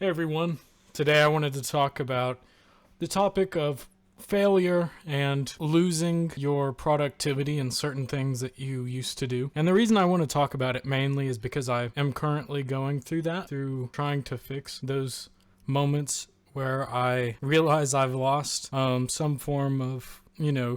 Hey everyone, today I wanted to talk about the topic of failure and losing your productivity in certain things that you used to do. And the reason I want to talk about it mainly is because I am currently going through that, through trying to fix those moments where I realize I've lost some form of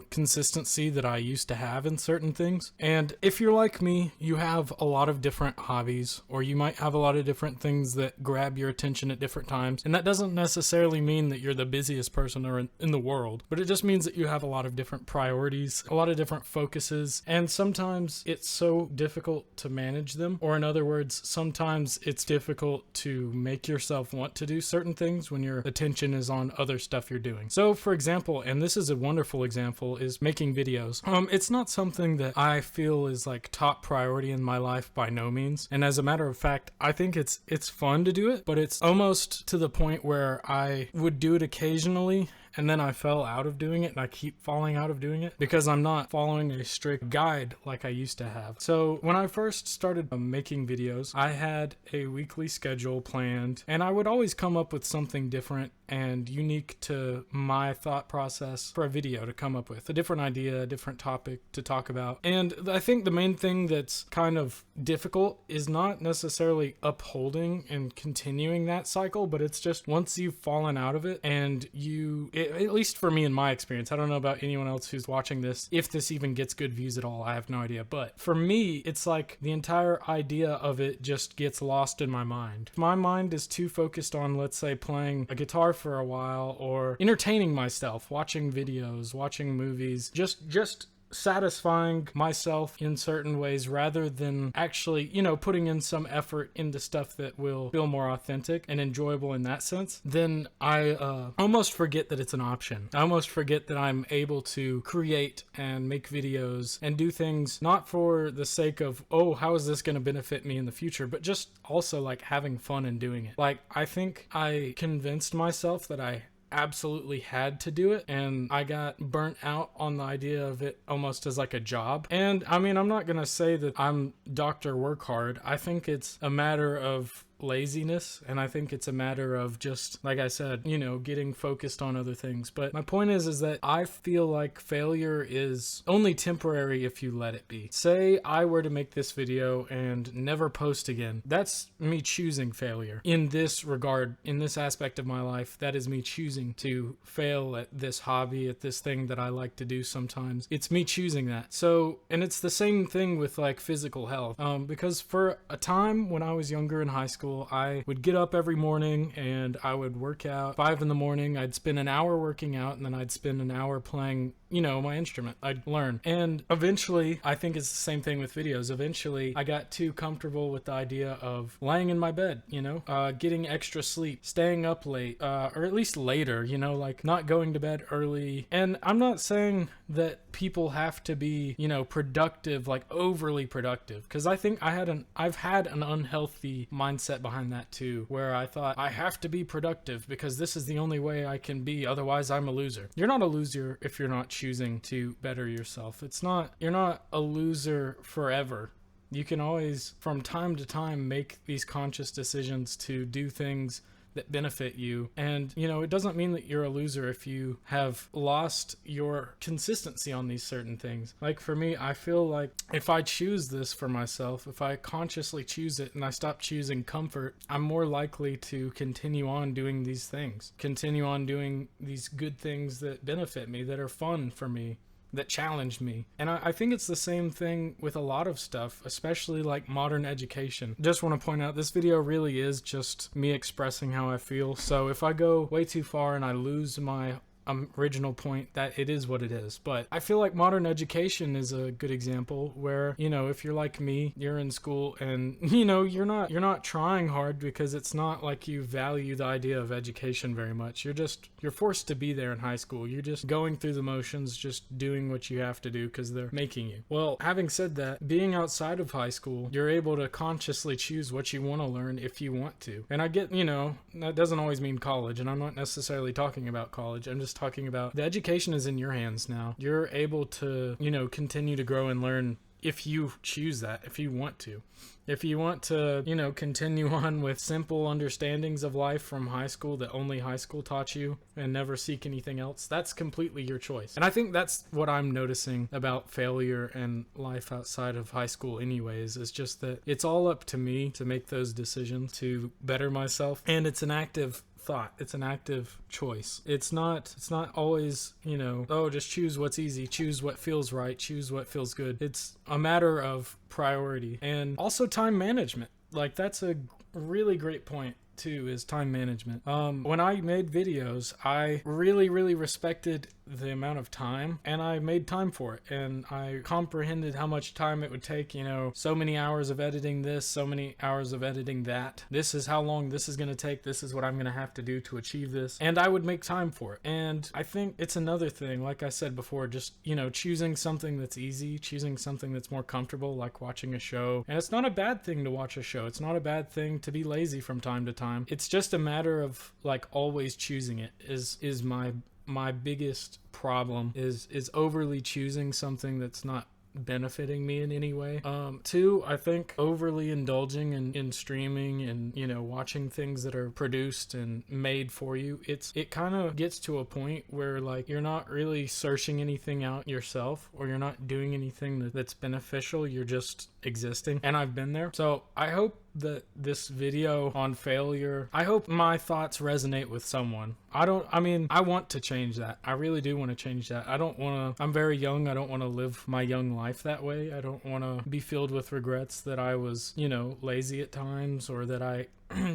consistency that I used to have in certain things. And if you're like me, you have a lot of different hobbies, or you might have a lot of different things that grab your attention at different times. And that doesn't necessarily mean that you're the busiest person in the world, but it just means that you have a lot of different priorities, a lot of different focuses, and sometimes it's so difficult to manage them. Or in other words, sometimes it's difficult to make yourself want to do certain things when your attention is on other stuff you're doing. So for example, and this is a wonderful example, is making videos. It's not something that I feel is like top priority in my life by no means. And as a matter of fact, I think it's fun to do it, but it's almost to the point where I would do it occasionally and then I fell out of doing it, and I keep falling out of doing it because I'm not following a strict guide like I used to have. So when I first started making videos, I had a weekly schedule planned, and I would always come up with something different and unique to my thought process for a video to come up with. A different idea, a different topic to talk about. And I think the main thing that's kind of difficult is not necessarily upholding and continuing that cycle, but it's just once you've fallen out of it and at least for me in my experience, I don't know about anyone else who's watching this, if this even gets good views at all, I have no idea. But for me, it's like the entire idea of it just gets lost in my mind. My mind is too focused on, let's say, playing a guitar for a while or entertaining myself, watching videos, watching movies, just satisfying myself in certain ways rather than actually, putting in some effort into stuff that will feel more authentic and enjoyable in that sense, then I almost forget that it's an option. I almost forget that I'm able to create and make videos and do things not for the sake of, oh, how is this going to benefit me in the future, but just also like having fun in doing it. Like, I think I convinced myself that I absolutely had to do it, and I got burnt out on the idea of it almost as like a job. And I mean, I'm not gonna say that I'm Dr. Work Hard. I think it's a matter of laziness, and I think it's a matter of just, like I said, getting focused on other things. But my point is that I feel like failure is only temporary if you let it be. Say I were to make this video and never post again. That's me choosing failure. In this regard, in this aspect of my life, that is me choosing to fail at this hobby, at this thing that I like to do sometimes. It's me choosing that. So, and it's the same thing with like physical health. Because for a time when I was younger in high school, I would get up every morning and I would work out 5 a.m. I'd spend an hour working out, and then I'd spend an hour playing, my instrument. I'd learn. And eventually, I think it's the same thing with videos. Eventually, I got too comfortable with the idea of laying in my bed, getting extra sleep, staying up late, or at least later, like not going to bed early. And I'm not saying that people have to be, productive, like overly productive, because I think I've had an unhealthy mindset behind that too, where I thought I have to be productive because this is the only way I can be, otherwise I'm a loser. You're not a loser if you're not choosing to better yourself. You're not a loser forever. You can always, from time to time, make these conscious decisions to do things that benefit you. And, it doesn't mean that you're a loser if you have lost your consistency on these certain things. Like for me, I feel like if I choose this for myself, if I consciously choose it and I stop choosing comfort, I'm more likely to continue on doing these things, continue on doing these good things that benefit me, that are fun for me, that challenged me. And I think it's the same thing with a lot of stuff, especially like modern education. Just want to point out, this video really is just me expressing how I feel. So if I go way too far and I lose my original point, that it is what it is. But I feel like modern education is a good example where, if you're like me, you're in school and, you're not trying hard because it's not like you value the idea of education very much. You're forced to be there in high school. You're just going through the motions, just doing what you have to do because they're making you. Well, having said that, being outside of high school, you're able to consciously choose what you want to learn if you want to. And I get, that doesn't always mean college, and I'm not necessarily talking about college. I'm just talking about the education is in your hands now. You're able to, continue to grow and learn if you choose that, if you want to. If you want to, continue on with simple understandings of life from high school that only high school taught you and never seek anything else, that's completely your choice. And I think that's what I'm noticing about failure and life outside of high school anyways, is just that it's all up to me to make those decisions to better myself. And it's an active thought. It's an active choice. It's not always, oh, just choose what's easy, choose what feels right, choose what feels good. It's a matter of priority and also time management. Like, that's a really great point too, is time management. When I made videos, I really respected the amount of time, and I made time for it, and I comprehended how much time it would take, so many hours of editing this, so many hours of editing that. This is how long this is going to take. This is what I'm going to have to do to achieve this. And I would make time for it. And I think it's another thing, like I said before, just, choosing something that's easy, choosing something that's more comfortable, like watching a show. And it's not a bad thing to watch a show. It's not a bad thing to be lazy from time to time. It's just a matter of, like, always choosing it is my biggest problem, is overly choosing something that's not benefiting me in any way. Two, I think overly indulging in streaming and, watching things that are produced and made for you, it kind of gets to a point where, like, you're not really searching anything out yourself, or you're not doing anything that's beneficial. You're just existing. And I've been there. So I hope that this video on failure, I hope my thoughts resonate with someone. I want to change that. I really do want to change that. I'm very young. I don't want to live my young life that way. I don't want to be filled with regrets that I was, lazy at times, or that I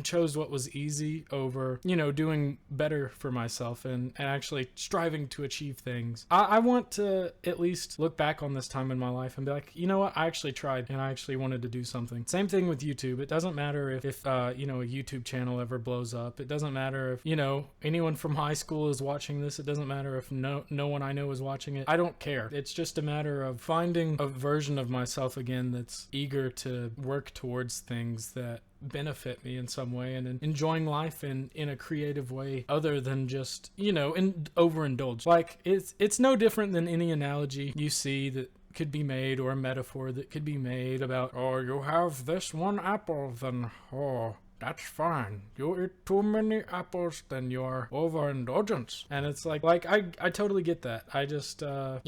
chose what was easy over, doing better for myself and actually striving to achieve things. I want to at least look back on this time in my life and be like, you know what, I actually tried and I actually wanted to do something. Same thing with YouTube. It doesn't matter if a YouTube channel ever blows up. It doesn't matter if, anyone from high school is watching this. It doesn't matter if no one I know is watching it. I don't care. It's just a matter of finding a version of myself again that's eager to work towards things that benefit me in some way, and enjoying life in a creative way other than just, overindulge. Like, it's no different than any analogy you see that could be made, or a metaphor that could be made about, oh, you have this one apple, then, oh, that's fine. You eat too many apples, then you're overindulgence. And it's like I totally get that. I just, I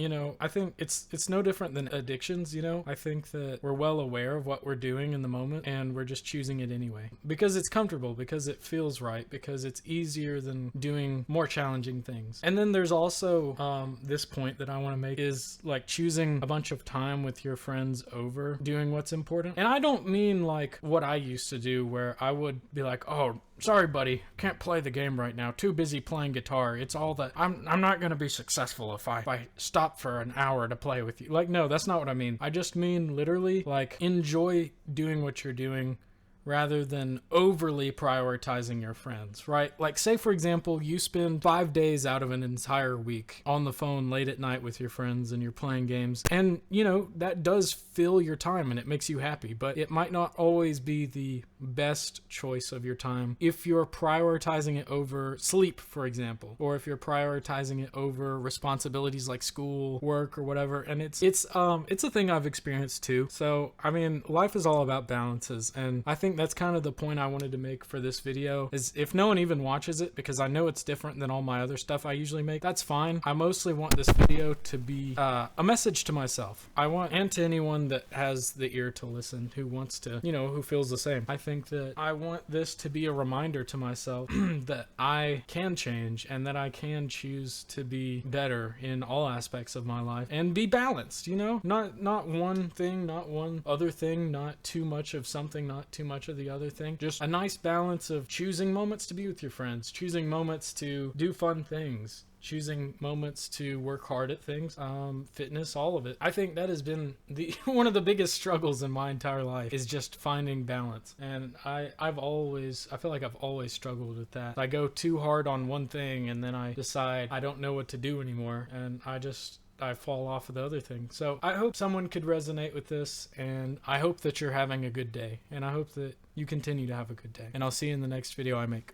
think it's no different than addictions, I think that we're well aware of what we're doing in the moment, and we're just choosing it anyway. Because it's comfortable, because it feels right, because it's easier than doing more challenging things. And then there's also this point that I want to make, is like choosing a bunch of time with your friends over doing what's important. And I don't mean like what I used to do, where I would be like, oh, sorry buddy, can't play the game right now, too busy playing guitar. It's all that I'm not gonna be successful if I stop for an hour to play with you. Like, no, that's not what I mean. I just mean literally, like, enjoy doing what you're doing rather than overly prioritizing your friends, right? Like, say for example, you spend 5 days out of an entire week on the phone late at night with your friends, and you're playing games, and that does fill your time and it makes you happy, but it might not always be the best choice of your time if you're prioritizing it over sleep, for example, or if you're prioritizing it over responsibilities like school, work, or whatever. And it's a thing I've experienced too. So life is all about balances, and I think that's kind of the point I wanted to make for this video, is if no one even watches it, because I know it's different than all my other stuff I usually make, that's fine. I mostly want this video to be a message to myself. And to anyone that has the ear to listen, who wants to, who feels the same. I think that I want this to be a reminder to myself that I can change, and that I can choose to be better in all aspects of my life, and be balanced, not one thing, not one other thing, not too much of something, not too much of the other thing. Just a nice balance of choosing moments to be with your friends, choosing moments to do fun things, choosing moments to work hard at things, fitness, all of it. I think that has been one of the biggest struggles in my entire life, is just finding balance. And I feel like I've always struggled with that. I go too hard on one thing, and then I decide I don't know what to do anymore, and I fall off of the other thing. So I hope someone could resonate with this, and I hope that you're having a good day, and I hope that you continue to have a good day. And I'll see you in the next video I make.